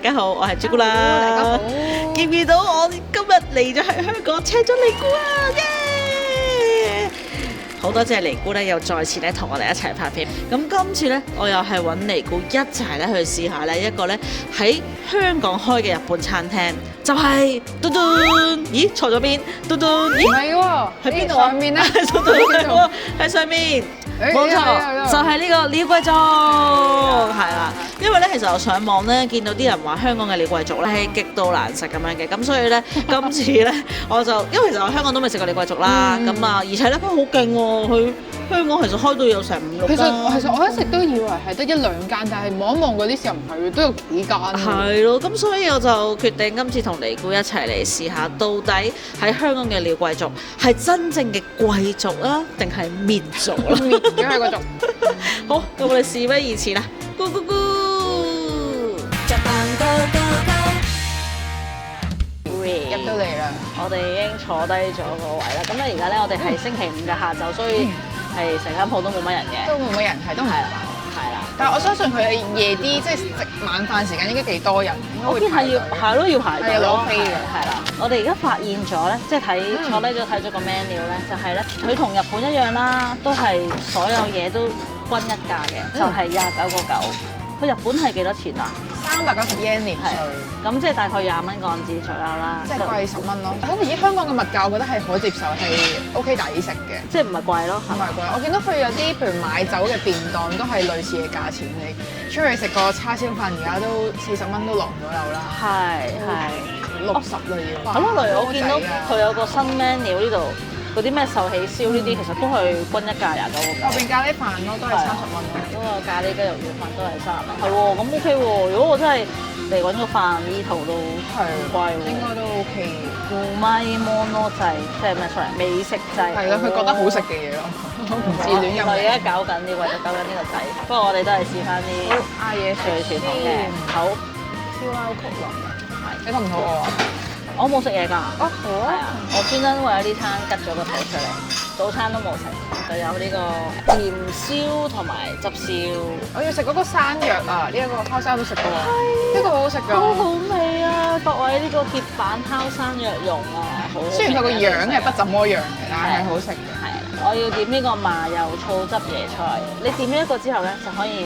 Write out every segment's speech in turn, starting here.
家好，我係朱古力。大家好，見唔見到我今日嚟咗喺香港請咗尼姑啊？耶！好多謝尼姑咧，又再次咧同我哋一齊拍片。咁今次咧，我又係揾尼姑一齊咧去試下咧一個咧喺香港開嘅日本餐廳，就係嘟嘟，咦錯咗邊？嘟嘟，唔咦係喎，喺邊度啊？上面咧，嘟嘟喺上面。冇錯，就係呢個鳥貴族，係啦。因為咧，其實我上網咧見到啲人話香港嘅鳥貴族咧係極度難食咁樣嘅，咁所以咧今次咧我就因為其實我香港都未食過鳥貴族啦，咁啊而且咧佢好勁喎，佢香港其實開到有成5、6間。其實我一直都以為係得1、2間，但係望一望嗰啲時候唔係，都有幾間。係咯，咁所以我就決定今次同尼姑一齊嚟試下，到底喺香港嘅鳥貴族係真正嘅貴族啊，定係滅族啦？因為嗰種好，咁我哋事不宜遲啦，Go Go Go！ 入到嚟啦，我哋已經坐低咗個位啦。咁咧而家咧，我哋係星期5嘅下晝，所以係成間鋪都冇乜人嘅。都冇乜人，都唔係。係啦。但係我相信佢夜啲，即係食晚飯時間應該幾多人。我見係要排隊攞飛嘅。係啦。我哋而家發現咗咧，即係坐低咗睇咗個 menu 咧，就係咧，佢同日本一樣啦，都係所有嘢都均一價嘅，就係29.9。佢日本係幾多錢啊？390 yen 年稅，咁即係大概20蚊港紙左右啦，即係貴10蚊咯。好似以香港嘅物價，我覺得係可接受，係 OK 抵食嘅，即係唔係貴咯，唔係貴。我見到佢有啲譬如買酒嘅便當都係類似嘅價錢，你出去食個叉燒飯而家都40蚊都落唔到樓啦，係60啦要。係咯，例如我見到佢有個新 menu 呢度。嗰啲咩壽喜燒呢啲其實都係均一價29.9。後邊咖喱飯咯，都係30蚊咯。嗰個咖喱雞肉丸飯都係30蚊。係喎，咁 OK 喎。如果我真係嚟揾個飯呢套都唔貴喎。應該都 OK 嘅。Umaimono 制，即係咩 sorry 美食制。係咯，佢覺得好食嘅嘢咯，唔自戀咁。我而家搞緊呢個，就搞緊呢個仔。不過我哋都係試翻啲嗌嘢最傳統嘅。好，燒烤曲林。係。你肚唔肚餓啊？我冇食嘢㗎。哦，好啊。係啊，我專登為咗呢餐吉咗個肚出嚟，早餐都冇食，就有呢個鹽燒同埋汁燒。我要食嗰個山藥啊！呢一個烤山都食過，呢個好好食㗎。好好味啊！各位呢個鐵板烤山藥蓉啊，好。雖然佢個樣係不怎麼樣嘅，但係好食嘅。係啊，我要點呢個麻油醋汁椰菜。你點咗一個之後咧，就可以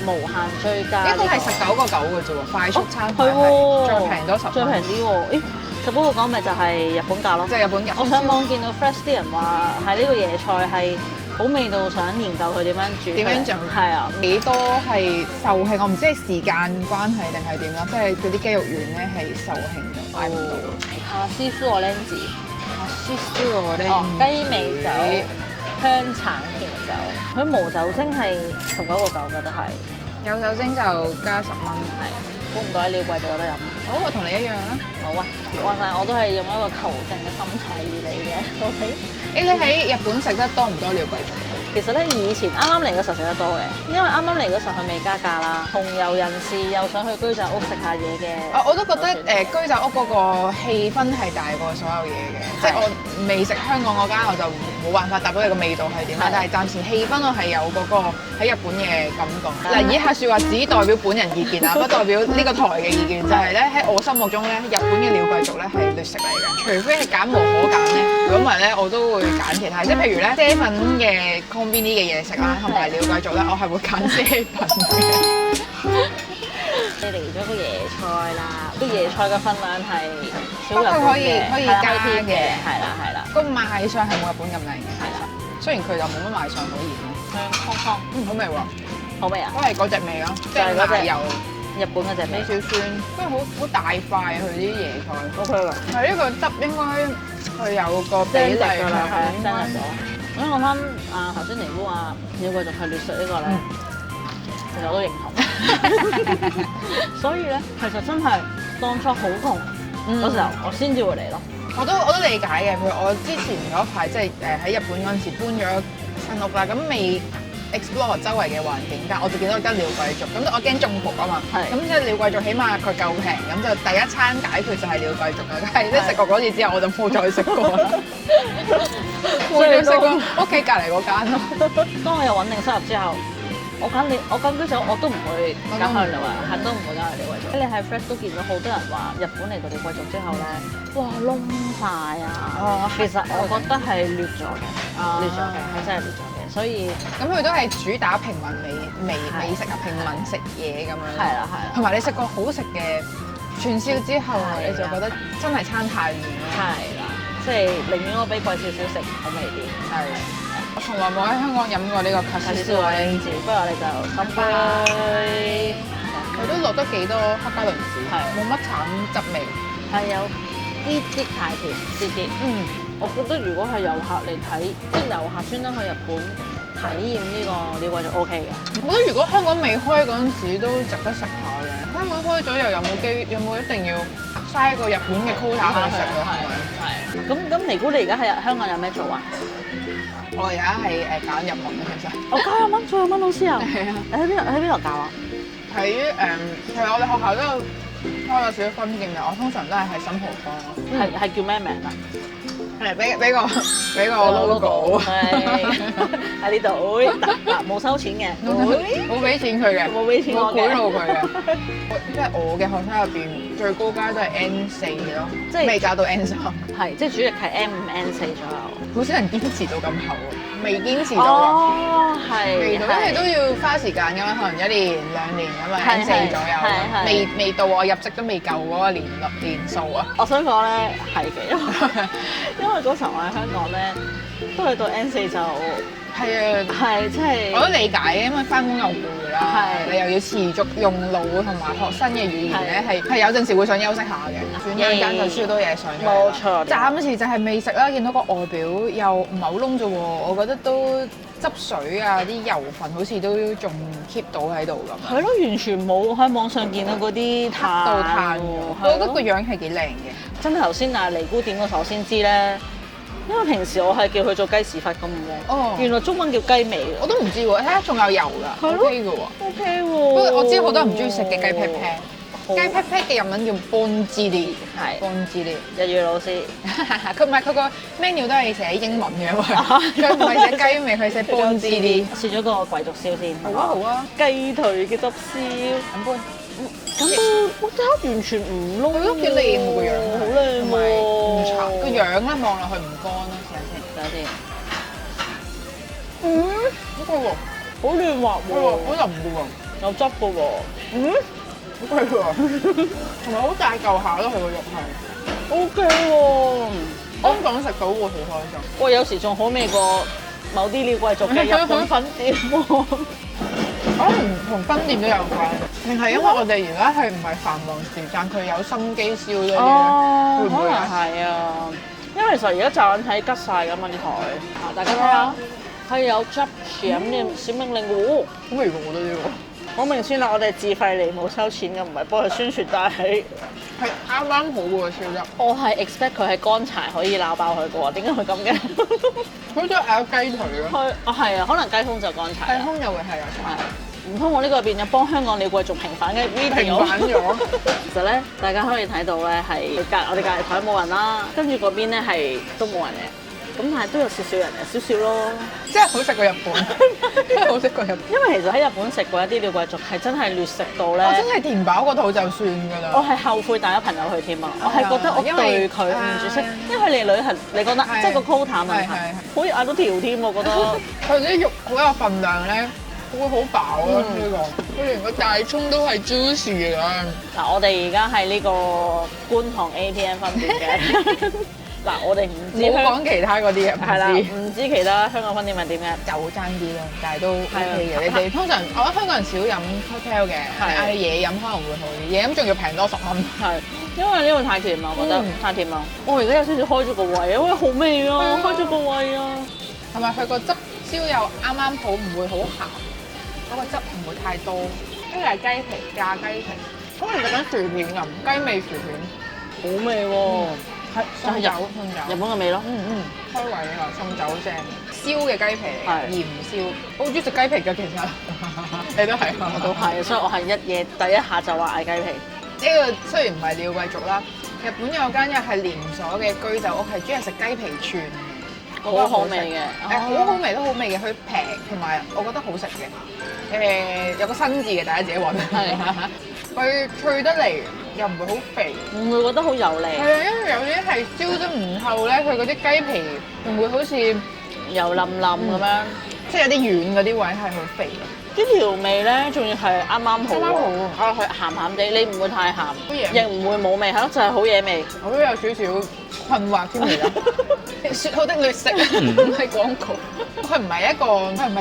無限追加。呢個係19.9嘅啫喎，快速餐飯係最平多10蚊。最平啲喎，19.9咪就係日本價咯，即係日本價。我上網見到 Fresh 啲人話係呢個椰菜係好味道，想研究佢點樣煮。點樣做？係啊，幾多係售罄？我唔知係時間關係定係點啦，即係嗰啲雞肉丸咧係售罄嘅，買唔到。哈斯蘇我 Lens，哈斯蘇我 Lens，雞尾酒、香橙甜酒，佢無酒精係19.9嘅都係，有酒精就加10蚊。係。估唔到喺鳥貴就有得飲。好，我同你一樣啦。好啊，話晒我都係用一個求證嘅心態嚟嘅。OK。你喺日本食得多唔多鳥貴族？其實咧，以前啱啱嚟嗰時候食得多嘅，因為啱啱嚟嗰時候佢未加價啦，同遊人士又想去居酒屋食下嘢嘅。我都覺得居酒屋嗰個氣氛係大過所有嘢嘅，即係我未食香港嗰間我就冇辦法答到你個味道係點啦，但係暫時氣氛我係有嗰個喺日本嘅感覺。嗱，以下説話只代表本人意見啊，不代表呢個台嘅意見，就係咧喺我心目中咧，日本嘅鳥貴族咧係劣食嚟嘅，除非係揀無可揀咧，如果唔係咧，我都會揀其他，即係譬如咧7嘅邊啲嘅嘢食啦，同埋鳥貴族咧，我係會揀7嘅。你嚟咗個椰菜啦，個椰菜嘅分量係少佢可以加嘅，係啦。個賣相係冇日本咁靚嘅，係啦。雖然佢就冇乜賣相可言咯。香康康，好味喎，好味啊！都係嗰隻味咯，即係奶油日本嗰隻味，少酸，都係好大塊佢啲椰菜。OK 㗎。係呢個汁應該佢有個比例係真係咗。咁講翻頭先尼姑話鳥貴族係劣食呢個咧，其實我都認同。所以咧，其實真係當初好窮嗰時候，我先至會嚟咯。我都理解嘅。譬如我之前嗰排即係喺日本嗰陣時搬咗新屋啦，咁未 explore 周圍嘅環境，但我就見到一間鳥貴族，咁我驚中伏啊嘛。咁即係鳥貴族，起碼佢夠平，咁就第一餐解決就係鳥貴族啦。但係即係食過嗰次之後，我就冇再食過啦。冇再食過屋企隔離嗰間咯。當我有穩定收入之後，我揀居酒屋我都唔會揀去鳥貴族，係都唔會揀去鳥貴族。你喺 Fresh 都見到好多人話日本嚟到鳥貴族之後咧，哇窿晒啊！其實我覺得係劣咗嘅，劣咗嘅係真係劣咗嘅，所以咁佢都係主打平民美食啊，平民食嘢咁樣。係啦。同埋你食過好食嘅串燒之後，你就覺得真係差太遠啦。係啦，即係寧願我俾貴少少食好味啲。係。我從來冇喺香港飲過呢個卡士燒餛飩，不如我哋就乾杯。佢都落得幾多黑加侖子，冇乜橙汁味，係有啲太甜，啲。我覺得如果係遊客嚟睇，即係遊客專登去日本體驗呢個鳥貴就 OK 嘅。我覺得如果香港未開嗰陣時都值得食下嘅。香港開咗又有冇一定要嘥個日本嘅 quota 去食啊？係。咁尼姑你而家喺香港有咩做啊？我而家係揀日文嘅其實。我教日文，做日文老師啊？係啊。你喺邊度教啊？喺其實我哋學校都有開咗少少分店嘅，我通常都係喺新蒲崗咯。係叫咩名啊？係俾個 logo 喺呢度，嗱冇收錢嘅，冇俾錢佢嘅，冇俾錢我嘅，賄賂佢嘅。即係我嘅學生入邊最高階都係 N4 咯，即係未教到 N3。係，即係主力係 M5、N4 左右。好少人堅持到咁厚啊，未堅持到啊。哦，係，未到，因為都要花時間㗎嘛，可能1年2年咁啊 N4 左右，未到我入職都未夠嗰個年數啊。我想講咧係嘅，因為嗰時候我喺香港咧，都去到 N4 就係啊，係即係我都理解嘅，因為翻工又攰啦，你又要持續用腦同埋學新嘅語言咧，係有陣時會想休息下嘅，轉眼間就超多嘢上咗。冇錯，暫時就係未食啦，見到個外表又唔係好燶啫喎，我覺得都汁水啊啲油份好似都仲 keep 到喺度咁。係咯，完全冇喺網上見到嗰啲炭喎，我覺得個樣係幾靚嘅。真係頭先啊尼姑點嗰時候我先知咧。因為平時我係叫佢做雞屎忽咁喎，原來中文叫雞尾，我都唔知喎。睇下仲有油㗎，OK 嘅喎，OK 喎。不過我知好多人唔中意食嘅雞 pat pat，雞 pat pat 嘅日文叫 bonjiri， 係 bonjiri。日語老師，佢唔係佢個 menu 都係寫英文嘅，佢唔係寫雞尾，佢寫 bonjiri。試咗個貴族燒先，好啊好啊，雞腿嘅汁燒，飲杯。咁都我真係完全唔燶，佢都幾靚喎個樣，好靚喎，唔搽個樣咧望落去唔乾咯，試下先，好貴喎，好嫩滑喎，好腍嘅喎，有汁嘅喎，好貴喎，同埋好大嚿下咯，佢個肉係 OK 喎，香港食到會好開心。喂，有時仲好味過某啲鳥貴族嘅日本分店喎。可能同分店都有關，定係因為我哋而家係唔係繁忙時間，佢有心機燒多啲，會唔會啊？係啊，因為其實而家驟眼睇吉晒㗎嘛啲台，大家睇下係有執閃念閃命令嘅喎，好味喎我覺得呢個。好明顯啦，我哋自費嚟冇收錢嘅，唔係幫佢宣傳，但係啱啱好喎燒汁。我係 expect 佢係乾柴可以鬧爆佢嘅喎，點解會咁嘅？好似咬雞腿咯。係啊，可能雞胸就乾柴。雞胸又會係有柴。唔通我呢個變咗幫香港鳥貴族平反嘅 video？平反咗。其實咧，大家可以睇到咧係我哋隔離台冇人啦，跟住嗰邊咧係都冇人嘅，咁但係都有少少人嘅，少少咯。即係好食過日本，真係好食過日本。因為其實喺日本食過一啲鳥貴族係真係劣食到咧，我真係填飽個肚就算㗎啦。我係後悔帶咗朋友去添啊！我係覺得我對佢唔住識，因為你旅行你覺得即係個 quota 問題，好似嗌到條添，我覺得。佢啲肉好有份量咧。會好飽咯呢個，佢連個大葱都係 juicy 㗎。嗱，我哋而家係呢個觀塘 APM 分店嘅。嗱，我哋唔知冇講其他嗰啲嘅，係啦，唔知其他香港分店係點嘅，就爭啲咯，但係都 OK 嘅。你哋通常我覺得香港人少飲 cocktail 嘅，嗌嘢飲可能會好啲，嘢飲仲要平多10蚊。係，因為呢個太甜啦，我覺得太甜啦。我而家有少少開咗個胃啊，喂，好味啊，開咗個胃啊。係咪佢個汁燒又啱啱好，唔會好鹹？嗰個汁唔會太多，呢個係雞皮炸雞皮，好似食緊薯片咁，雞味薯片，好味喎，係就係日本嘅味咯，開胃啊，送酒正，燒嘅雞皮嚟，鹽燒，我好中意食雞皮㗎其實，你都係，我都係，所以我係一嘢第一下就話嗌雞皮。呢個雖然唔係鳥貴族啦，日本有間又係連鎖嘅居酒屋，係專係食雞皮串。好好味嘅，好好味都好味嘅，佢平同埋我覺得好食嘅。有個新字嘅，大家自己揾。係佢脆得嚟又唔會好肥，唔會覺得好油膩。係啊，因為有啲係燒得唔透咧，佢嗰啲雞皮唔會好似油腍腍咁樣，即係有啲軟嗰啲位係好肥嘅。啲調味咧，仲要係啱啱好喎。啱啱好啊，佢鹹鹹地，你唔會太鹹，嘢亦唔會冇味，係咯，就係好嘢味。我都有少少困惑添而家。説好的劣食唔係廣告，佢唔係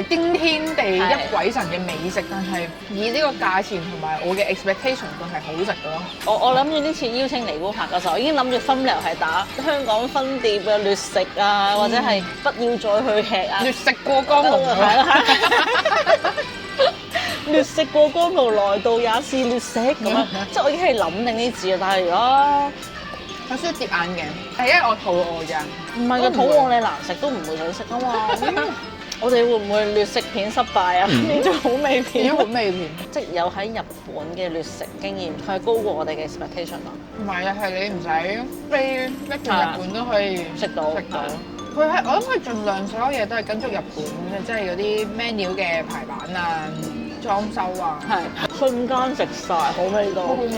驚天地泣鬼神嘅美食，但係以呢個價錢同埋我嘅 expectation，佢係好食嘅咯。我諗住呢次邀請尼姑拍嘅時候，我已經諗住分流係打香港分店嘅劣食啊，或者係不要再去吃啊。劣食過江龍係啦，劣食過江龍來到也是劣食咁樣，即係我已經係諗定呢啲字啊，但係如果我需要跌眼鏡，係因為我肚餓咋。唔係個肚餓你難食都唔會想食啊嘛。我哋會唔會劣食片失敗啊？變咗好味片，變咗好味片。即係有喺日本嘅劣食經驗，係高過我哋嘅 expectation 啊！唔係啊，係你唔使飛一轉日本都可以食到。佢係我諗佢盡量所有嘢都係跟足日本嘅，即係嗰啲 menu 嘅排版啊、裝修啊，係瞬間食晒，好味道。好好味。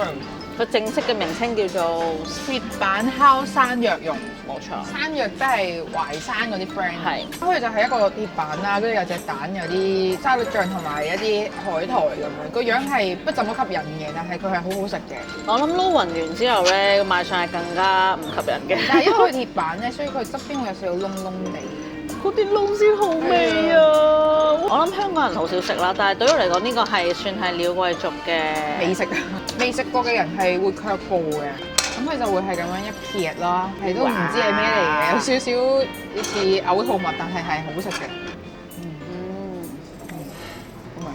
佢正式嘅名稱叫做鐵板烤山藥蓉，冇錯。山藥即係淮山嗰啲 friend。係。咁佢就係一個鐵板啦，跟住有隻蛋，有啲沙律醬同埋一啲海苔咁樣，個樣係不怎麼吸引嘅，但係佢係好好食嘅。我諗撈勻完之後咧，賣相係更加唔吸引嘅。但係因為佢鐵板咧，所以佢側邊會有少少窿窿地。嗰啲窿先好味啊！我諗香港人好少食啦，但係對我嚟講呢個係算係鳥貴族嘅美食啊！未食過嘅人係會卻步嘅，咁佢就會係咁樣一撇咯，係都唔知係咩嚟嘅，有少少似嘔吐物，但係係好食嘅。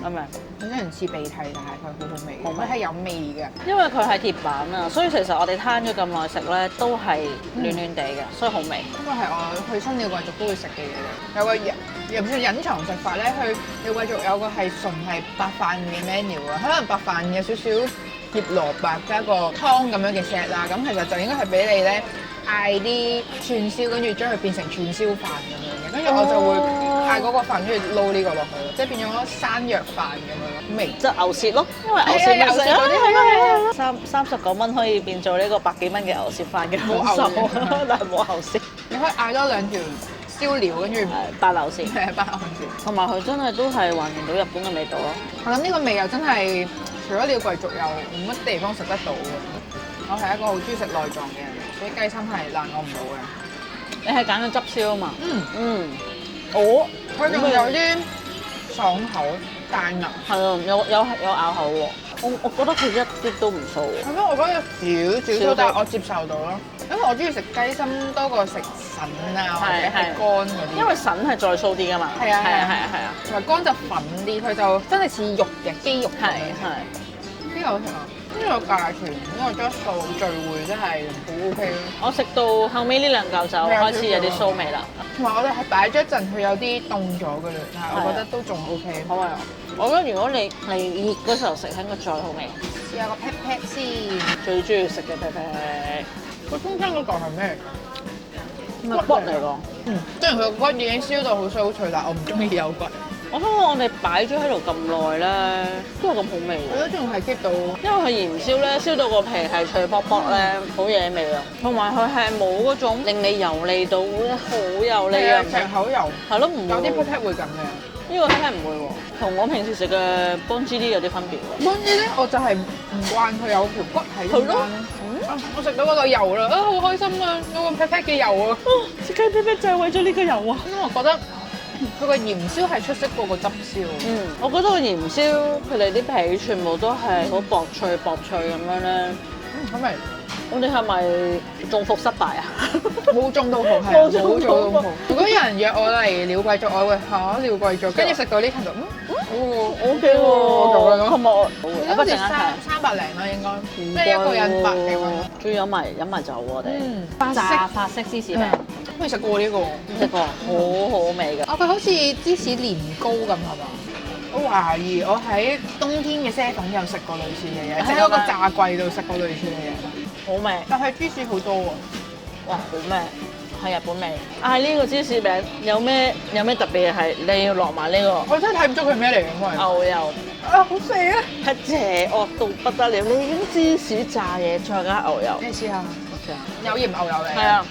咁咪有啲人似鼻涕，但係佢好好味，佢係有味嘅。因為佢係鐵板啊，所以其實我哋攤咗咁耐食咧，都係暖暖地嘅，所以好味。呢個係我去新鳥貴族都會食嘅嘢嚟，有個又唔算隱藏食法咧。去鳥貴族有個係純係白飯嘅 menu 啊，可能白飯有少少醃蘿蔔加個湯咁樣嘅 set 啦，咁其實就應該係俾你咧嗌啲串燒，跟住將佢變成串燒飯咁樣嘅，跟住我就會嗌嗰個飯，跟住撈呢個落去，即係變咗山藥飯咁樣咯，味即係牛舌咯，因為牛舌咪食嗰啲係39蚊可以變做呢個百幾蚊嘅牛舌飯嘅好受，但係冇牛舌。你可以嗌多兩條燒料，跟住白牛舌，係白牛舌，同埋佢真係都係還原到日本嘅味道咯。我諗呢個味又真係除咗鳥貴族又冇乜地方食得到嘅。我係一個好中意食內臟嘅人，所以雞心係難我唔到嘅。你係揀咗汁燒啊嘛？佢仲有啲爽口彈牙，係啊，有咬口喎。我覺得佢一啲都唔酥喎。係咩？我覺得有少少酥，但係我接受到咯。因為我中意食雞心多過食腎啊，或者係肝嗰啲。因為腎係再酥啲㗎嘛。係啊，同埋肝就粉啲，佢就真係似肉嘅肌肉。係。邊個好食啊？呢個價錢，呢個質素聚會真係好 OK 咯。我食到後尾呢兩嚿就開始有啲酥味啦。同埋我哋係擺咗一陣，佢有啲凍咗㗎啦，但係我覺得都仲 OK。好啊！我覺得如果你熱嗰時候食，應該再好味。試下個 pat pat 先，最中意食嘅 pat pat。個中間嗰嚿係咩？骨嚟㗎。雖然佢個骨已經燒到好酥好脆，但係我唔中意有骨。我想講我哋擺咗喺度咁耐咧，都係咁好味喎。我覺得仲係 keep 到，因為佢鹽燒咧，燒到個皮係脆卜卜咧，好惹味啊！同埋佢係冇嗰種令你油膩到好油膩啊！成口油。係咯，唔會。有啲 pat pat 會咁嘅。呢個真係唔會喎，同我平時食嘅邦芝啲有啲分別喎。邦芝咧，我就係唔慣佢有條骨喺中間咯。我食到嗰個油啦，好開心啊！有個 pat pat 嘅油啊！食雞 pat pat 就係為咗呢個油啊！因為我覺得佢個鹽燒係出色過個汁燒。我覺得個鹽燒佢哋啲皮全部都係好薄脆咁樣咧。咁咪我哋係咪中伏失敗啊？冇中到伏，係冇中到伏。如果有人約我嚟鳥貴族，我會嚇鳥貴族，跟住食到呢層就OK 喎，同埋我好似300零啦應該，即係一個人100幾蚊。仲要飲埋酒我哋。炸法式芝士餅，未食過呢個，食過，好好味㗎。佢好似芝士年糕咁係嘛？我懷疑我喺冬天嘅7有食過類似嘅嘢，即係嗰個炸櫃度食過類似嘅嘢。好味，但係芝士好多喎。哇，好咩？係日本味。嗌呢個芝士餅有咩特別嘅係你要落埋呢個我真係睇唔出佢咩嚟嘅，牛油。啊好肥啊！係邪惡到不得了，你已經芝士炸嘢再加牛油，你試下，有鹽牛油嚟。係啊，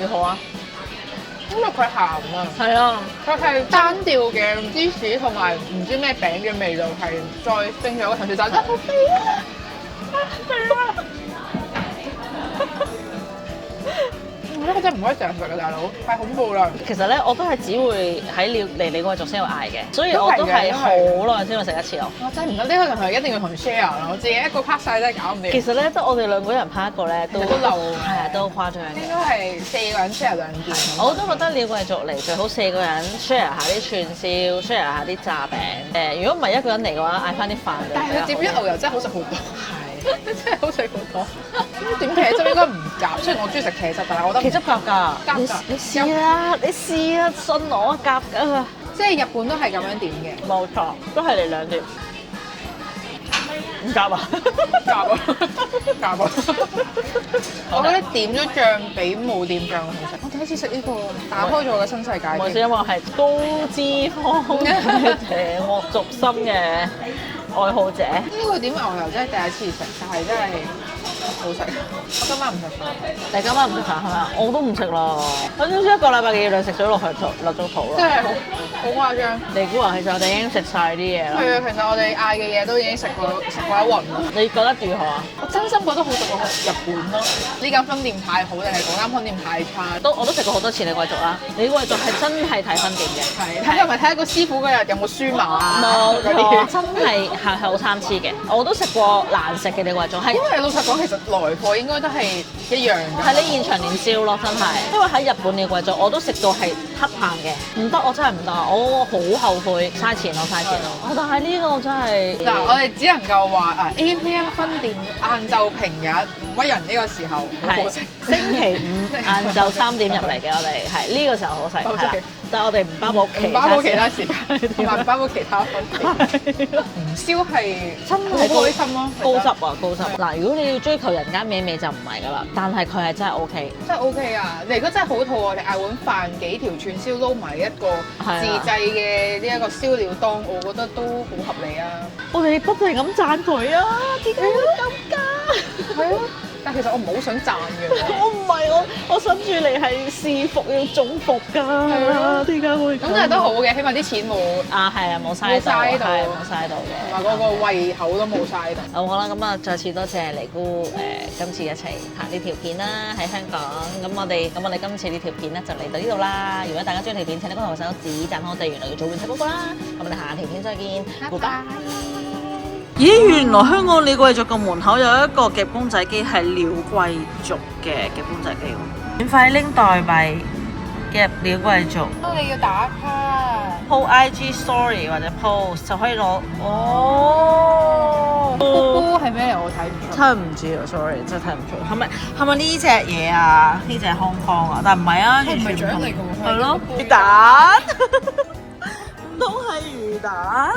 如何啊？因為佢鹹啊，係啊，佢係單調嘅芝士同埋唔知咩餅嘅味道係再升咗個層次，就真係好肥啊！肥啊！呢個真係唔可以成日食嘅，大佬，太恐怖啦！其實咧我都係只會喺嚟你嗰度先有嗌嘅，所以我都係好耐先會食一次咯。我真係唔得，呢個係一定要同人 share 咯，我自己一個卡晒真係搞唔掂。其實咧，得我哋兩個人拍一個咧，都漏，係啊，都好誇張嘅。應該係4個人 share 2件。我都覺得了貴族嚟最好4個人 share 下啲串燒，share 下啲炸餅。如果唔係一個人嚟嘅話，嗌翻啲飯。但係佢點咗牛油真係好食好多。真係好食好多，點茄汁應該唔夾，雖然我中意食茄汁，但係我覺得茄汁夾㗎，夾㗎。你試啦，你試啦，信我夾㗎。即係日本都係咁樣點嘅，冇錯，都係你2碟。唔夾啊！夾啊！夾啊！我覺得點咗醬比冇點醬好食。我第一次食呢個，打開咗我嘅新世界。唔好意思，因為我係高脂肪邪惡軸心嘅愛好者。呢個點牛油真係第一次食，但係真係好食。我今晚唔食飯。你今晚唔食飯係咪啊？我都唔食啦。我總之1個禮拜嘅熱量食咗落咗肚啦。真係好誇張。你估啊，其實我哋已經食晒啲嘢啦。係啊，其實我哋嗌嘅嘢都已經食過一輪啦。你覺得如何啊？我真心覺得好食過日本咯。呢間分店太好定係嗰間分店太差？我都食過好多次李貴族啦。李貴族係真係睇分店嘅。係。睇係咪睇下個師傅嗰日有冇輸麻啊？冇錯，真係好參差嘅。我都食過難食嘅李貴族，係因為老實講，其實來貨應該都係一樣嘅。係你現場連燒咯，真係。因為喺日本李貴族我都食到係黑棚嘅，唔得，我真係唔得，我好後悔嘥錢咯，嘥錢咯。但係呢個真係嗱，我哋只能夠話啊 APM 分店晏晝平日唔屈人呢個時候好食。星期5晏晝3點入嚟嘅，我哋係呢個時候好食，係啦。但係我哋唔包冇其他時間，同埋唔包冇其他分店。唔燒係真係好開心咯，高質啊高質。嗱，如果你要追求人間美味就唔係㗎啦，但係佢係真係 OK。真係 OK 啊！你如果真係好肚餓，你嗌碗飯幾條串燒撈埋一個自製嘅呢一個燒料檔，我覺得都好合理啊！我哋不停咁讚佢啊！點解會咁㗎？係啊！但其實我唔係好想讚嘅。我唔係我諗住你係試服要中伏㗎。係啊，點解會咁？咁真係都好嘅，起碼啲錢冇係啊，冇嘥到，冇嘥到嘅，同埋嗰個胃口都冇嘥到。好啦，咁啊，再次多謝尼姑今次一齊拍呢條片啦，喺香港。咁我哋今次呢條片咧就嚟到呢度啦。如果大家中意條片，請你幫我手指讚好我哋，原來要做完睇嗰個啦。咁我哋下條片再見，拜拜。咦，原來香港鳥貴族個門口有一個夾公仔機係鳥貴族嘅夾公仔機喎，免費拎代幣夾鳥貴族。你要打卡 po IG story 或者 post 就可以攞。波係咩？我睇唔出。真係唔知啊 ，sorry， 真係睇唔出。係咪呢隻嘢啊？呢隻係康康啊？但唔係啊，完全唔係。嚟㗎喎。係咯，魚蛋，唔通係魚蛋？